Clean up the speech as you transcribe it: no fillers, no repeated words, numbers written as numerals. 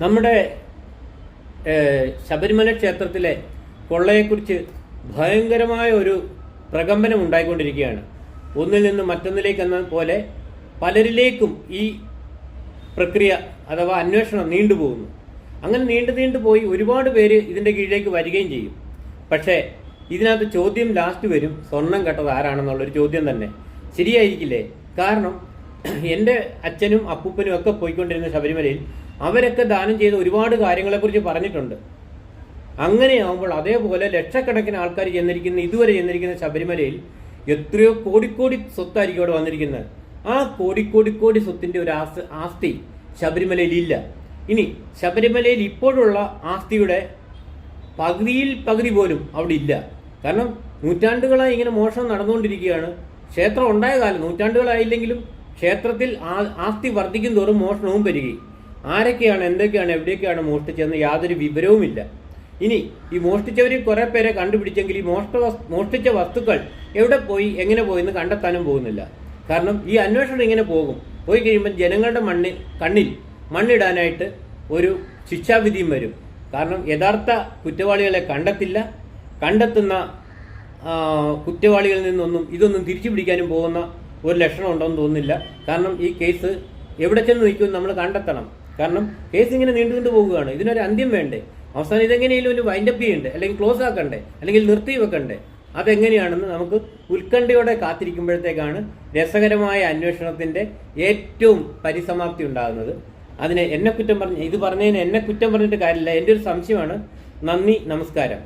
നമ്മുടെ ശബരിമല ക്ഷേത്രത്തിലെ കൊള്ളയെക്കുറിച്ച് ഭയങ്കരമായ ഒരു പ്രകമ്പനം ഉണ്ടായിക്കൊണ്ടിരിക്കുകയാണ്. ഒന്നിൽ നിന്ന് മറ്റൊന്നിലേക്ക് എന്ന പോലെ പലരിലേക്കും ഈ പ്രക്രിയ അഥവാ അന്വേഷണം നീണ്ടുപോകുന്നു. അങ്ങനെ നീണ്ടു പോയി ഒരുപാട് പേര് ഇതിൻ്റെ കീഴിലേക്ക് വരികയും ചെയ്യും. പക്ഷേ ഇതിനകത്ത് ചോദ്യം ലാസ്റ്റ് വരും, സ്വർണം കെട്ടത് ആരാണെന്നുള്ളൊരു ചോദ്യം തന്നെ. ശരിയായിരിക്കില്ലേ? കാരണം എൻ്റെ അച്ഛനും അപ്പൂപ്പനും ഒക്കെ പോയിക്കൊണ്ടിരുന്ന ശബരിമലയിൽ അവരൊക്കെ ദാനം ചെയ്ത ഒരുപാട് കാര്യങ്ങളെക്കുറിച്ച് പറഞ്ഞിട്ടുണ്ട്. അങ്ങനെയാവുമ്പോൾ അതേപോലെ ലക്ഷക്കണക്കിന് ആൾക്കാർ ഇതുവരെ ചെന്നിരിക്കുന്ന ശബരിമലയിൽ എത്രയോ കോടിക്കോടി സ്വത്തായിരിക്കും അവിടെ വന്നിരിക്കുന്നത്. ആ കോടിക്കോടി സ്വത്തിൻ്റെ ഒരു ആസ്തി ശബരിമലയിൽ ഇല്ല. ഇനി ശബരിമലയിൽ ഇപ്പോഴുള്ള ആസ്തിയുടെ പകുതി പോലും അവിടെ ഇല്ല. കാരണം നൂറ്റാണ്ടുകളായി ഇങ്ങനെ മോഷണം നടന്നുകൊണ്ടിരിക്കുകയാണ്. ക്ഷേത്രം ഉണ്ടായ കാലം നൂറ്റാണ്ടുകളായില്ലെങ്കിലും ക്ഷേത്രത്തിൽ ആസ്തി വർദ്ധിക്കും തോറും മോഷണവും പെരുകി. ആരൊക്കെയാണ്, എന്തൊക്കെയാണ്, എവിടെയൊക്കെയാണ് മോഷ്ടിച്ചതെന്ന് യാതൊരു വിവരവുമില്ല. ഇനി ഈ മോഷ്ടിച്ചവരിൽ കുറേ പേരെ കണ്ടുപിടിച്ചെങ്കിൽ ഈ മോഷ്ടിച്ച വസ്തുക്കൾ എവിടെ പോയി, എങ്ങനെ പോയി എന്ന് കണ്ടെത്താനും പോകുന്നില്ല. കാരണം ഈ അന്വേഷണം ഇങ്ങനെ പോയി കഴിയുമ്പോൾ ജനങ്ങളുടെ കണ്ണിൽ മണ്ണിടാനായിട്ട് ഒരു ശിക്ഷാവിധിയും വരും. കാരണം യഥാർത്ഥ കുറ്റവാളികളെ കണ്ടെത്തുന്ന കുറ്റവാളികളിൽ നിന്നൊന്നും ഇതൊന്നും തിരിച്ചു പിടിക്കാനും പോകുന്ന ഒരു ലക്ഷണം ഉണ്ടെന്ന് തോന്നുന്നില്ല. കാരണം ഈ കേസ് എവിടെ ചെന്ന് നിൽക്കുമെന്ന് നമ്മൾ കണ്ടെത്തണം. കാരണം കേസ് ഇങ്ങനെ നീണ്ടു പോകുകയാണ്. ഇതിനൊരു അന്ത്യം വേണ്ടേ? അവസാനം ഇതെങ്ങനെയും ഒരു വൈൻഡപ്പ് ചെയ്യണ്ടേ, അല്ലെങ്കിൽ ക്ലോസ് ആക്കണ്ടേ, അല്ലെങ്കിൽ നിർത്തി വെക്കണ്ടേ? അതെങ്ങനെയാണെന്ന് നമുക്ക് ഉത്കണ്ഠയോടെ കാത്തിരിക്കുമ്പോഴത്തേക്കാണ് രസകരമായ അന്വേഷണത്തിൻ്റെ ഏറ്റവും പരിസമാപ്തി ഉണ്ടാകുന്നത്. ഇത് പറഞ്ഞതിന് എന്നെ കുറ്റം പറഞ്ഞിട്ട് കാര്യമില്ല. എൻ്റെ ഒരു സംശയമാണ്. നന്ദി, നമസ്കാരം.